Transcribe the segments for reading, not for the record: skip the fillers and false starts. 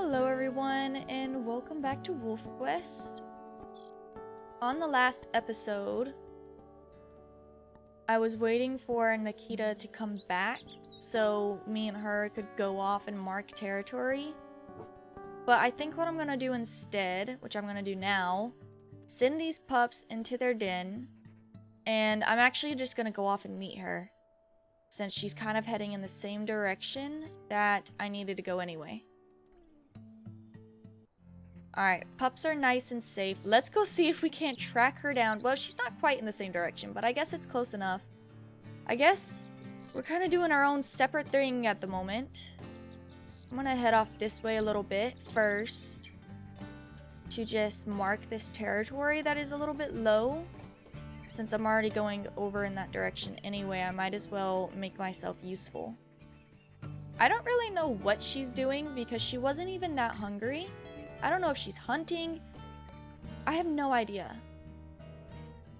Hello everyone, and welcome back to WolfQuest. On the last episode, I was waiting for Nikita to come back so me and her could go off and mark territory. But I think what I'm gonna do instead, which I'm gonna do now, send these pups into their den, and I'm actually just gonna go off and meet her, since she's kind of heading in the same direction that I needed to go anyway. Alright, pups are nice and safe. Let's go see if we can't track her down. Well, she's not quite in the same direction, but I guess it's close enough. I guess we're kind of doing our own separate thing at the moment. I'm gonna head off this way a little bit first to just mark this territory that is a little bit low. Since I'm already going over in that direction anyway, I might as well make myself useful. I don't really know what she's doing because she wasn't even that hungry. I don't know if she's hunting. I have no idea.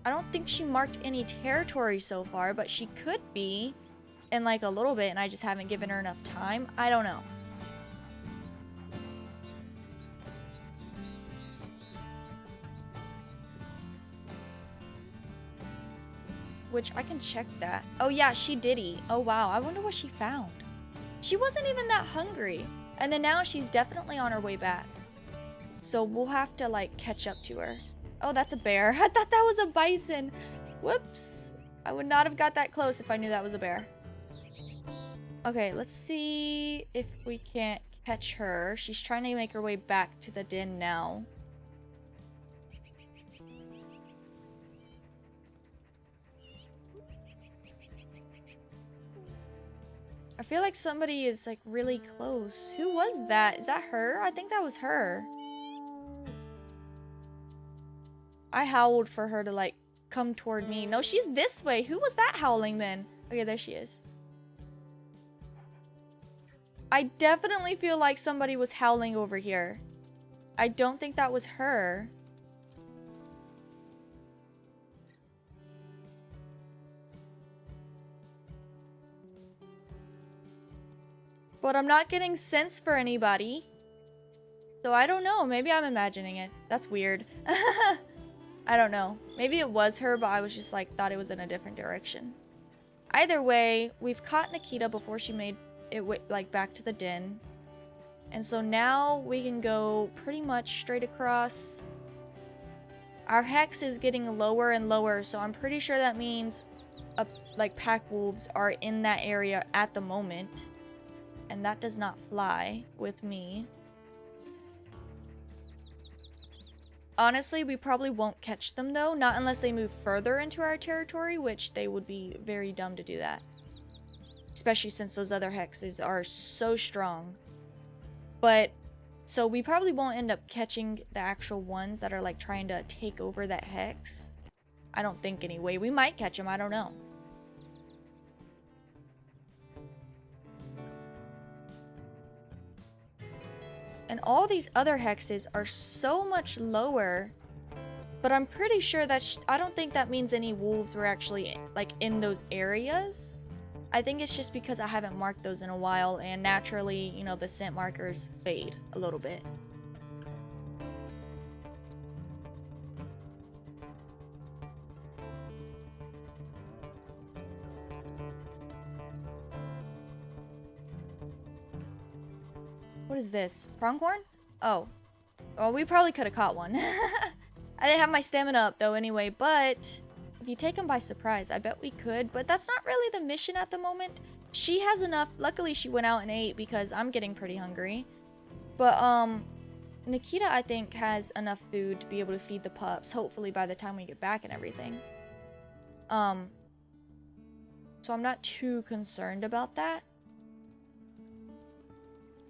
I don't think she marked any territory so far, but she could be in like a little bit and I just haven't given her enough time. I don't know. Which I can check that. Oh yeah, she did eat. Oh wow, I wonder what she found. She wasn't even that hungry. And then now she's definitely on her way back. So we'll have to like catch up to her. Oh, that's a bear. I thought that was a bison. Whoops. I would not have got that close if I knew that was a bear. Okay, let's see if we can't catch her. She's trying to make her way back to the den now. I feel like somebody is like really close. Who was that? Is that her? I think that was her. I howled for her to like come toward me. No, she's this way. Who was that howling then? Okay, there she is. I definitely feel like somebody was howling over here. I don't think that was her. But I'm not getting sense for anybody. So I don't know. Maybe I'm imagining it. That's weird. I don't know. Maybe it was her, but I was just like, thought it was in a different direction. Either way, we've caught Nikita before she made it like back to the den. And so now we can go pretty much straight across. Our hex is getting lower and lower, so I'm pretty sure that means like pack wolves are in that area at the moment. And that does not fly with me. Honestly, we probably won't catch them though, not unless they move further into our territory, which they would be very dumb to do that. Especially since those other hexes are so strong. But, so we probably won't end up catching the actual ones that are like trying to take over that hex. I don't think anyway. We might catch them, I don't know. And all these other hexes are so much lower. But I'm pretty sure that I don't think that means any wolves were actually like in those areas. I think it's just because I haven't marked those in a while and naturally, you know, the scent markers fade a little bit. What is this? Pronghorn? Oh. Well, we probably could have caught one. I didn't have my stamina up though anyway, but if you take them by surprise, I bet we could. But that's not really the mission at the moment. She has enough. Luckily, she went out and ate because I'm getting pretty hungry. But, Nikita, I think, has enough food to be able to feed the pups. Hopefully by the time we get back and everything. So I'm not too concerned about that.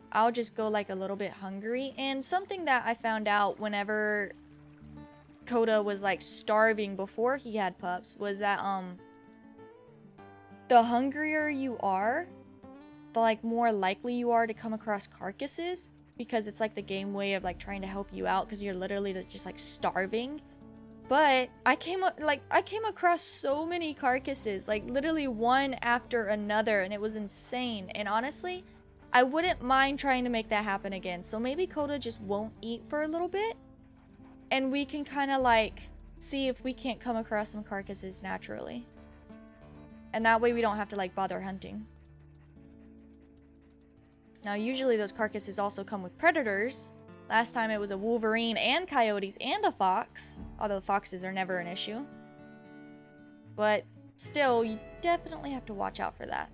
I'll just go like a little bit hungry. And something that I found out whenever Koda was like starving before he had pups was that the hungrier you are, the like more likely you are to come across carcasses, because it's like the game way of like trying to help you out because you're literally just like starving. But I came across so many carcasses, like literally one after another, and it was insane. And honestly, I wouldn't mind trying to make that happen again. So maybe Koda just won't eat for a little bit. And we can kind of like see if we can't come across some carcasses naturally. And that way we don't have to like bother hunting. Now usually those carcasses also come with predators. Last time it was a wolverine and coyotes and a fox. Although foxes are never an issue. But still, you definitely have to watch out for that.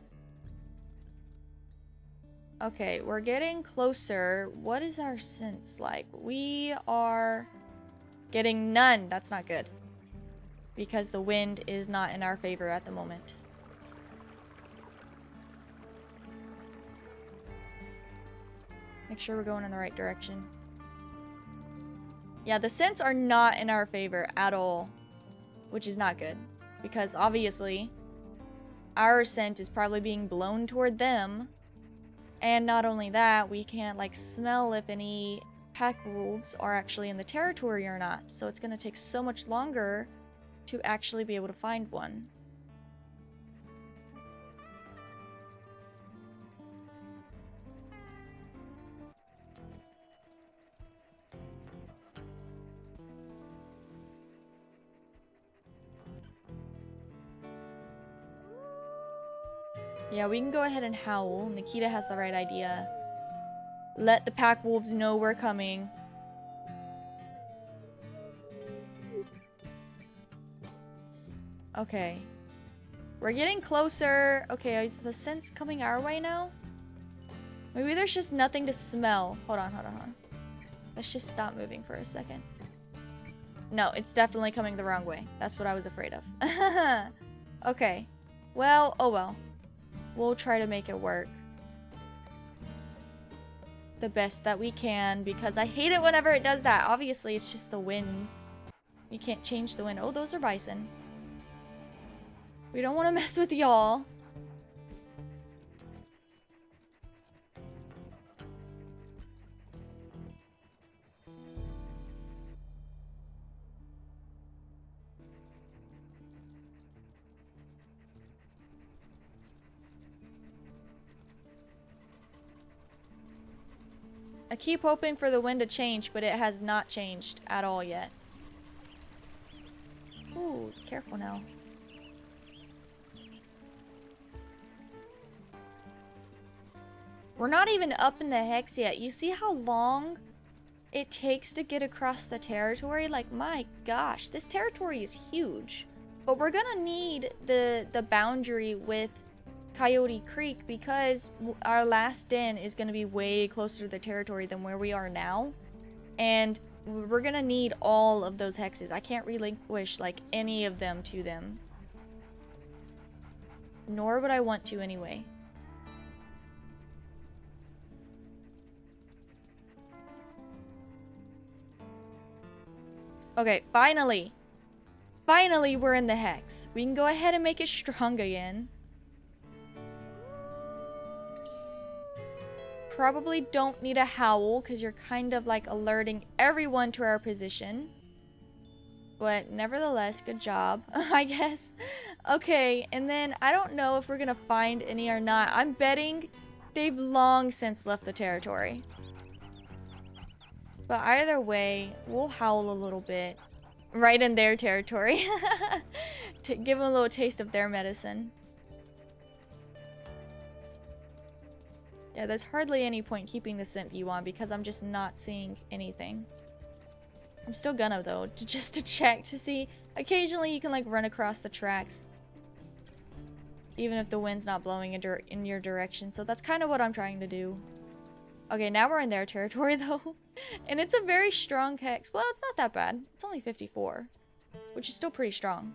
Okay, we're getting closer. What is our sense like? We are getting none. That's not good. Because the wind is not in our favor at the moment. Make sure we're going in the right direction. Yeah, the scents are not in our favor at all. Which is not good. Because obviously, our scent is probably being blown toward them. And not only that, we can't like smell if any pack wolves are actually in the territory or not. So it's going to take so much longer to actually be able to find one. Yeah, we can go ahead and howl. Nikita has the right idea. Let the pack wolves know we're coming. Okay. We're getting closer. Okay, is the scent's coming our way now? Maybe there's just nothing to smell. Hold on, hold on, hold on. Let's just stop moving for a second. No, it's definitely coming the wrong way. That's what I was afraid of. Okay. Well, oh well. We'll try to make it work the best that we can, because I hate it whenever it does that. Obviously, it's just the wind. You can't change the wind. Oh, those are bison. We don't want to mess with y'all. I keep hoping for the wind to change, but it has not changed at all yet. Ooh, careful now. We're not even up in the hex yet. You see how long it takes to get across the territory? Like, my gosh, this territory is huge. But we're gonna need the boundary with Coyote Creek because our last den is going to be way closer to the territory than where we are now. And we're going to need all of those hexes. I can't relinquish like any of them to them. Nor would I want to anyway. Okay, finally. Finally, we're in the hex. We can go ahead and make it strong again. Probably don't need a howl because you're kind of like alerting everyone to our position. But nevertheless, good job, I guess. Okay, and then I don't know if we're gonna find any or not. I'm betting they've long since left the territory. But either way, we'll howl a little bit. Right in their territory. To give them a little taste of their medicine. Yeah, there's hardly any point keeping the scent view on because I'm just not seeing anything. I'm still gonna though, just to check to see. Occasionally you can like run across the tracks. Even if the wind's not blowing in your direction. So that's kind of what I'm trying to do. Okay, now we're in their territory though. And it's a very strong hex. Well, it's not that bad. It's only 54. Which is still pretty strong.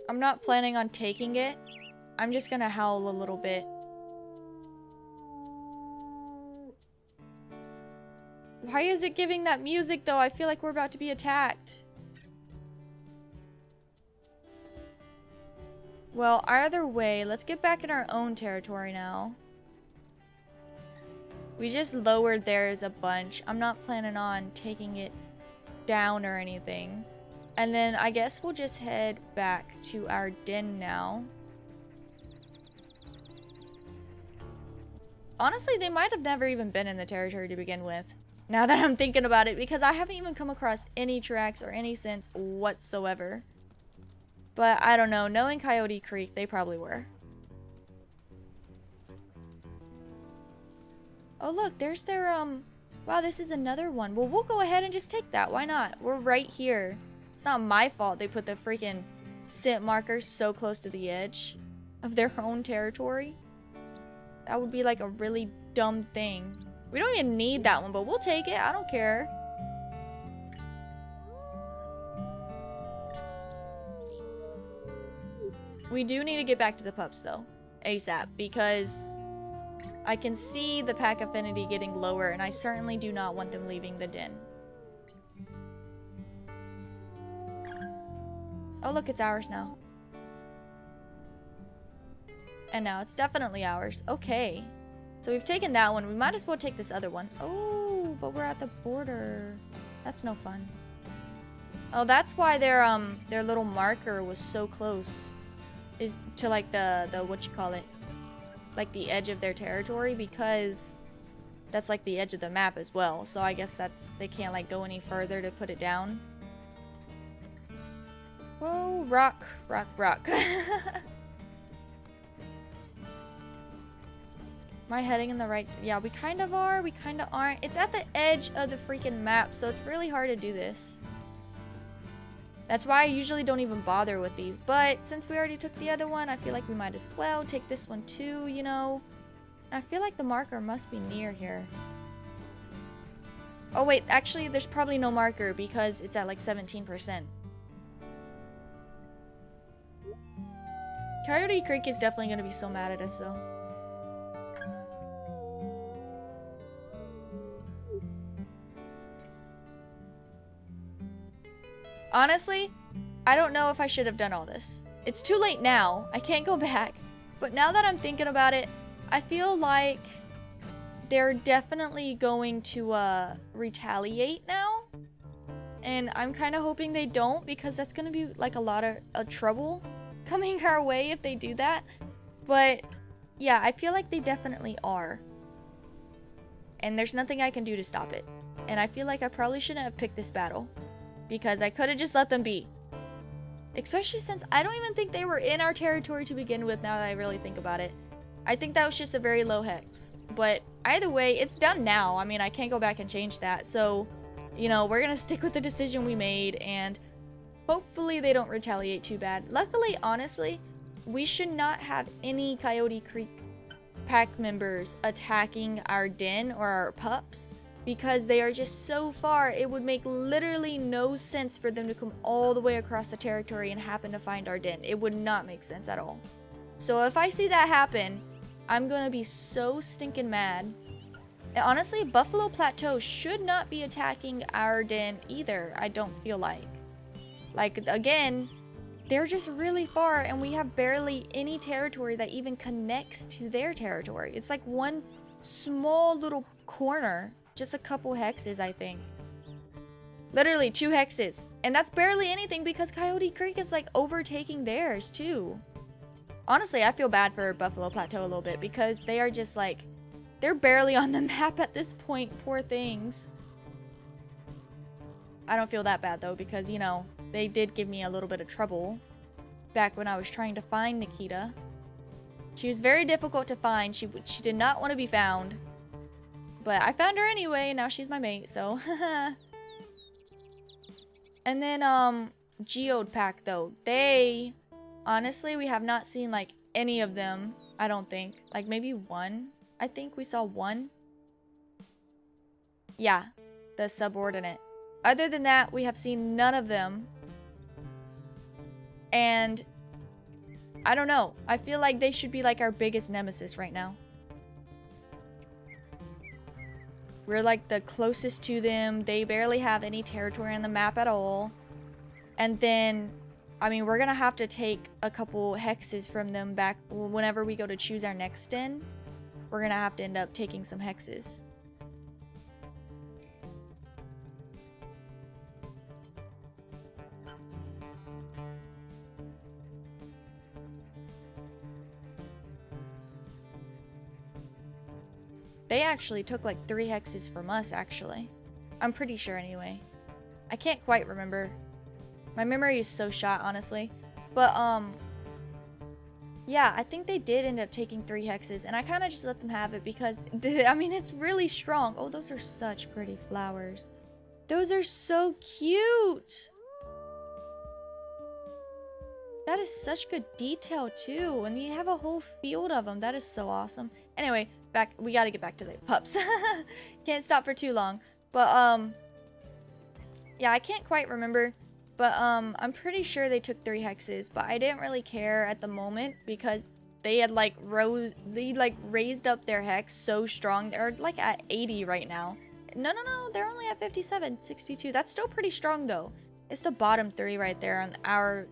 I'm not planning on taking it. I'm just gonna howl a little bit. Why is it giving that music though? I feel like we're about to be attacked. Well, either way, let's get back in our own territory now. We just lowered theirs a bunch. I'm not planning on taking it down or anything. And then I guess we'll just head back to our den now. Honestly, they might have never even been in the territory to begin with. Now that I'm thinking about it, because I haven't even come across any tracks or any scents whatsoever. But I don't know, knowing Coyote Creek, they probably were. Oh look, there's their, wow, this is another one. Well, we'll go ahead and just take that, why not? We're right here. It's not my fault they put the freaking scent markers so close to the edge of their own territory. That would be like a really dumb thing. We don't even need that one, but we'll take it. I don't care. We do need to get back to the pups, though. ASAP. Because I can see the pack affinity getting lower, and I certainly do not want them leaving the den. Oh, look, it's ours now. And now it's definitely ours. Okay. So we've taken that one. We might as well take this other one. Oh, but we're at the border. That's no fun. Oh, that's why their little marker was so close. Is to like the what you call it? Like the edge of their territory, because that's like the edge of the map as well. So I guess that's, they can't like go any further to put it down. Whoa, rock, rock, rock. Am I heading in the right? Yeah, we kind of are. We kind of aren't. It's at the edge of the freaking map, so it's really hard to do this. That's why I usually don't even bother with these. But since we already took the other one, I feel like we might as well take this one too, you know? And I feel like the marker must be near here. Oh wait, actually there's probably no marker because it's at like 17%. Coyote Creek is definitely going to be so mad at us though. Honestly, I don't know if I should have done all this. It's too late now. I can't go back. But now that I'm thinking about it, I feel like they're definitely going to retaliate now. And I'm kind of hoping they don't, because that's going to be like a lot of trouble coming our way if they do that. But yeah, I feel like they definitely are. And there's nothing I can do to stop it. And I feel like I probably shouldn't have picked this battle, because I could have just let them be. Especially since I don't even think they were in our territory to begin with, now that I really think about it. I think that was just a very low hex. But either way, it's done now. I mean, I can't go back and change that. So, you know, we're gonna stick with the decision we made, and hopefully they don't retaliate too bad. Luckily, honestly, we should not have any Coyote Creek pack members attacking our den or our pups, because they are just so far. It would make literally no sense for them to come all the way across the territory and happen to find our den. It would not make sense at all. So if I see that happen, I'm gonna be so stinking mad. And honestly, Buffalo Plateau should not be attacking our den either, I don't feel like. Like, again, they're just really far, and we have barely any territory that even connects to their territory. It's like one small little corner. Just a couple hexes, I think. Literally 2 hexes. And that's barely anything, because Coyote Creek is like overtaking theirs too. Honestly, I feel bad for Buffalo Plateau a little bit, because they are just like, they're barely on the map at this point. Poor things. I don't feel that bad though, because, you know, they did give me a little bit of trouble back when I was trying to find Nikita. She was very difficult to find. She did not want to be found. But I found her anyway, now she's my mate, so. And then, Geode Pack, though. They, honestly, we have not seen, like, any of them, I don't think. Like, maybe one? I think we saw one. Yeah, the subordinate. Other than that, we have seen none of them. And, I don't know. I feel like they should be, like, our biggest nemesis right now. We're like the closest to them. They barely have any territory on the map at all. And then, I mean, we're gonna have to take a couple hexes from them back whenever we go to choose our next den. We're gonna have to end up taking some hexes. they actually took like 3 hexes from us, actually. I'm pretty sure anyway. I can't quite remember. My memory is so shot, honestly. But, yeah, I think they did end up taking 3 hexes, and I kind of just let them have it because, I mean, it's really strong. Oh, those are such pretty flowers. Those are so cute. That is such good detail, too. And you have a whole field of them. That is so awesome. Anyway, we gotta get back to the pups. Can't stop for too long. But, yeah, I can't quite remember. But, I'm pretty sure they took 3 hexes. But I didn't really care at the moment because they had, like, raised up their hex so strong. They're, like, at 80 right now. No, they're only at 57, 62. That's still pretty strong, though. It's the bottom 3 right there on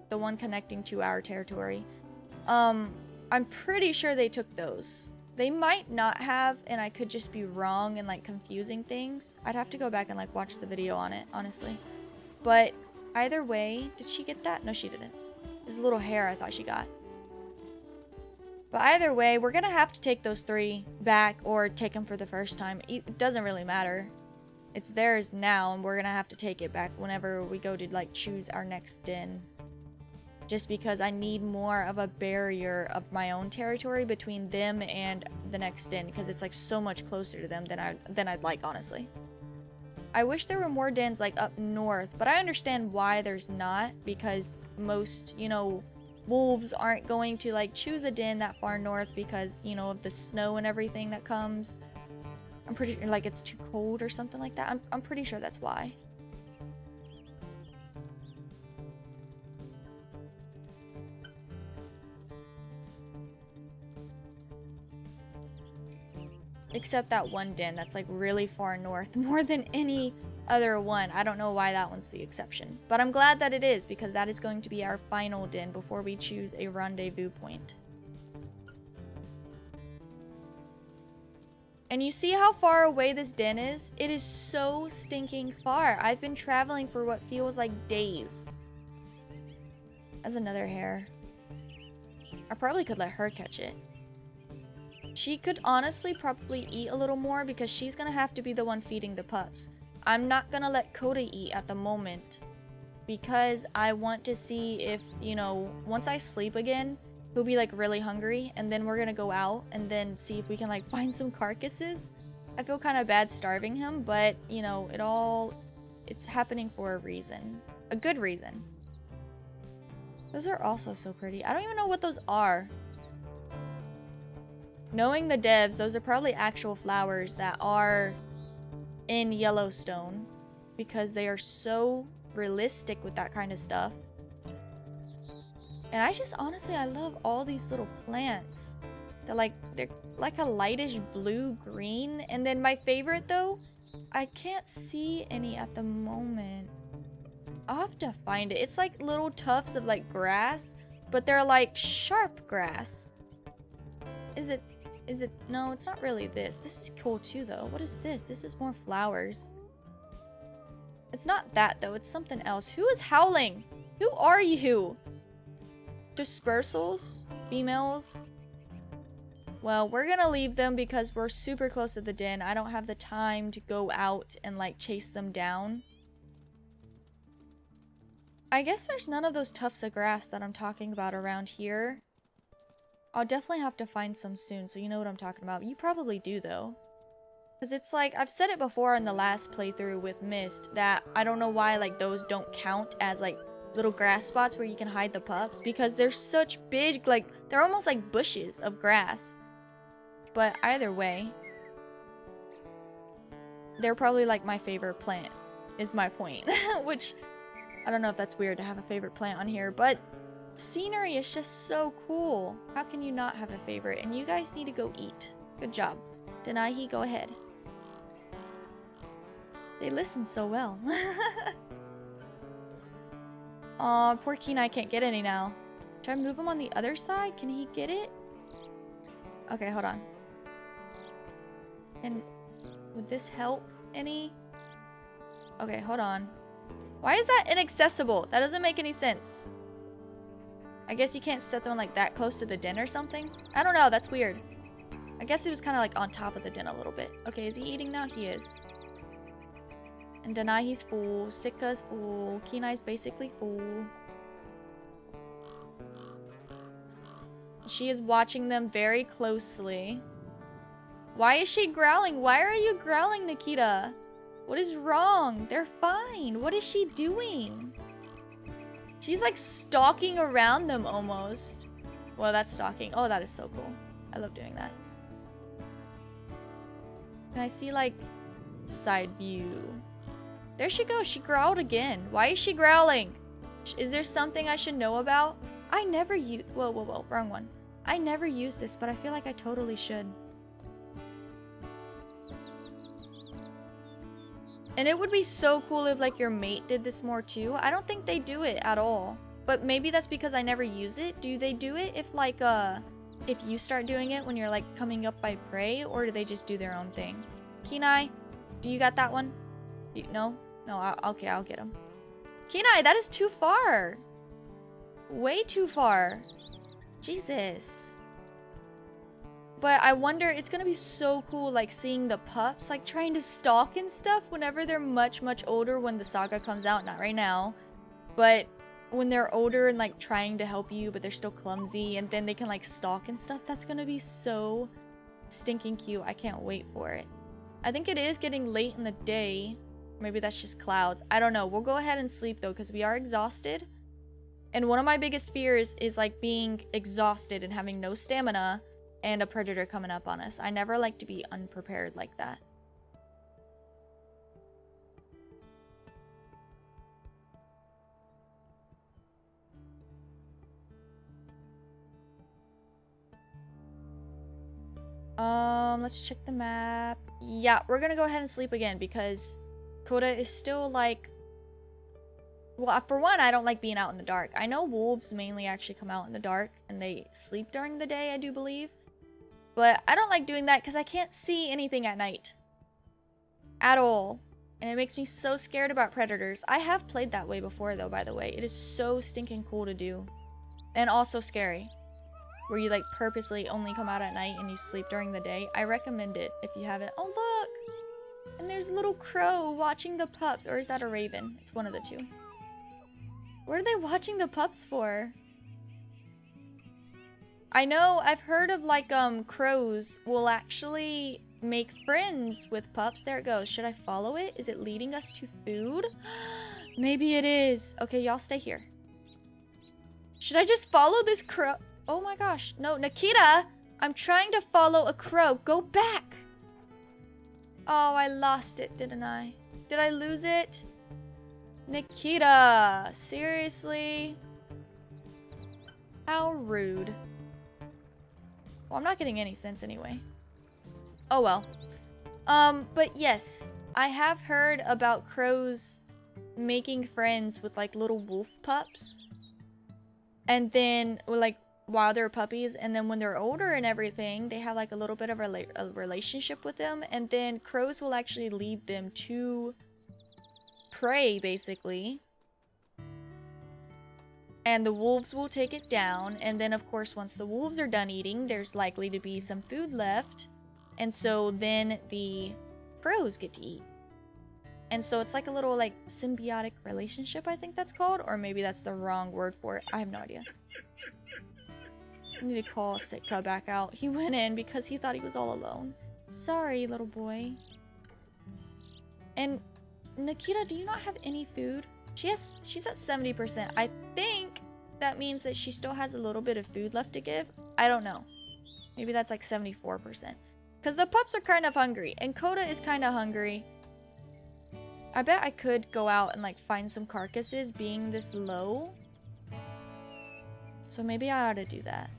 the one connecting to our territory. I'm pretty sure they took those. They might not have, and I could just be wrong and, like, confusing things. I'd have to go back and, like, watch the video on it, honestly. But either way, did she get that? No, she didn't. There's a little hair I thought she got. But either way, we're gonna have to take those 3 back or take them for the first time. It doesn't really matter. It's theirs now, and we're gonna have to take it back whenever we go to, like, choose our next den. Just because I need more of a barrier of my own territory between them and the next den, because it's, like, so much closer to them than I'd like, honestly. I wish there were more dens, like, up north, but I understand why there's not, because most, you know, wolves aren't going to, like, choose a den that far north because, you know, of the snow and everything that comes. I'm pretty sure, like, it's too cold or something like that. I'm pretty sure that's why. Except that one den that's, like, really far north, more than any other one. I don't know why that one's the exception. But I'm glad that it is, because that is going to be our final den before we choose a rendezvous point. And you see how far away this den is? It is so stinking far. I've been traveling for what feels like days. That's another hair. I probably could let her catch it. She could honestly probably eat a little more because she's gonna have to be the one feeding the pups. I'm not gonna let Koda eat at the moment because I want to see if, you know, once I sleep again, he'll be, like, really hungry, and then we're gonna go out and then see if we can, like, find some carcasses. I feel kind of bad starving him, but, you know, it's happening for a reason. A good reason. Those are also so pretty. I don't even know what those are. Knowing the devs, those are probably actual flowers that are in Yellowstone because they are so realistic with that kind of stuff. And I just honestly, I love all these little plants. They're like a lightish blue-green. And then my favorite though, I can't see any at the moment. I'll have to find it. It's like little tufts of, like, grass, but they're like sharp grass. Is it? No, it's not really this. This is cool too, though. What is this? This is more flowers. It's not that, though. It's something else. Who is howling? Who are you? Dispersals? Females? Well, we're gonna leave them because we're super close to the den. I don't have the time to go out and, like, chase them down. I guess there's none of those tufts of grass that I'm talking about around here. I'll definitely have to find some soon, so you know what I'm talking about. You probably do, though. Because it's like, I've said it before in the last playthrough with Mist, that I don't know why, like, those don't count as, like, little grass spots where you can hide the pups. Because they're such big, like, they're almost like bushes of grass. But either way, they're probably, like, my favorite plant, is my point. Which, I don't know if that's weird to have a favorite plant on here, but scenery is just so cool. How can you not have a favorite? And you guys need to go eat. Good job. Denahi, go ahead. They listen so well. Aw, poor Kenai can't get any now. Should I move him on the other side? Can he get it? Okay, hold on. And would this help any? Okay, hold on. Why is that inaccessible? That doesn't make any sense. I guess you can't set them, like, that close to the den or something? I don't know, that's weird. I guess he was kind of like on top of the den a little bit. Okay, is he eating now? He is. And Denahi's full. Sitka's full. Kenai's basically full. She is watching them very closely. Why is she growling? Why are you growling, Nikita? What is wrong? They're fine. What is she doing? She's like stalking around them almost. Well, that's stalking. Oh, that is so cool. I love doing that. And I see like side view. There she goes. She growled again. Why is she growling? Is there something I should know about? I never use... Whoa, whoa, whoa. Wrong one. I never use this, but I feel like I totally should. And it would be so cool if like your mate did this more too. I don't think they do it at all. But maybe that's because I never use it. Do they do it if like if you start doing it when you're like coming up by prey, or do they just do their own thing? Kenai, do you got that one? No? No, okay, I'll get him. Kenai, that is too far. Way too far. Jesus. But I wonder, it's gonna be so cool like seeing the pups like trying to stalk and stuff whenever they're much older, when the saga comes out. Not right now, but when they're older and like trying to help you but they're still clumsy, and then they can like stalk and stuff. That's gonna be so stinking cute. I can't wait for it. I think it is getting late in the day. Maybe that's just clouds. I don't know. We'll go ahead and sleep though, because we are exhausted. And one of my biggest fears is like being exhausted and having no stamina and a predator coming up on us. I never like to be unprepared like that. Let's check the map. Yeah, we're gonna go ahead and sleep again because Koda is still like... Well, for one, I don't like being out in the dark. I know wolves mainly actually come out in the dark and they sleep during the day, I do believe. But I don't like doing that because I can't see anything at night. At all. And it makes me so scared about predators. I have played that way before though, by the way. It is so stinking cool to do. And also scary. Where you like purposely only come out at night and you sleep during the day. I recommend it if you haven't. Oh look! And there's a little crow watching the pups. Or is that a raven? It's one of the two. What are they watching the pups for? I know, I've heard of like crows will actually make friends with pups. There it goes. Should I follow it? Is it leading us to food? Maybe it is. Okay, y'all stay here. Should I just follow this crow? Oh my gosh. No, Nikita! I'm trying to follow a crow. Go back! Oh, I lost it, didn't I? Did I lose it? Nikita! Seriously? How rude. Well, I'm not getting any sense anyway. Oh well. But yes, I have heard about crows making friends with like little wolf pups. And then, like, while they're puppies, and then when they're older and everything, they have like a little bit of a relationship with them. And then crows will actually lead them to prey, basically. And the wolves will take it down. And then, of course, once the wolves are done eating, there's likely to be some food left. And so then the crows get to eat. And so it's like a little, like, symbiotic relationship, I think that's called. Or maybe that's the wrong word for it. I have no idea. I need to call Sitka back out. He went in because he thought he was all alone. Sorry, little boy. And Nikita, do you not have any food? She's at 70%. I think that means that she still has a little bit of food left to give. I don't know. Maybe that's like 74%. Because the pups are kind of hungry. And Koda is kind of hungry. I bet I could go out and like find some carcasses being this low. So maybe I ought to do that.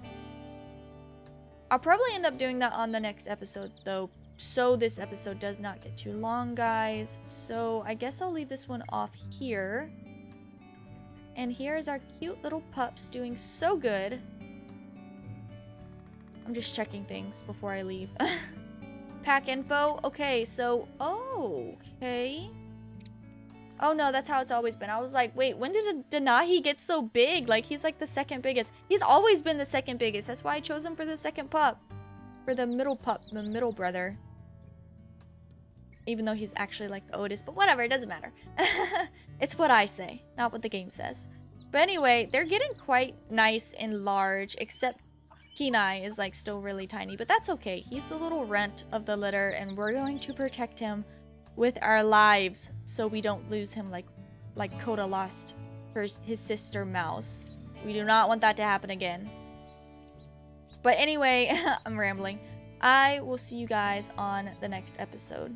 I'll probably end up doing that on the next episode though. So this episode does not get too long, guys. So I guess I'll leave this one off here. And here's our cute little pups doing so good. I'm just checking things before I leave. Pack info. Okay, so... Oh, okay. Oh no, that's how it's always been. I was like, wait, when did Denahi get so big? Like, he's like the second biggest. He's always been the second biggest. That's why I chose him for the second pup. for the middle pup, the middle brother. Even though he's actually like the Otis, but whatever, it doesn't matter. It's what I say, not what the game says. But anyway, they're getting quite nice and large, except Kenai is like still really tiny, but that's okay. He's the little runt of the litter, and we're going to protect him with our lives so we don't lose him like Koda lost his sister Mouse. We do not want that to happen again. But anyway, I'm rambling. I will see you guys on the next episode.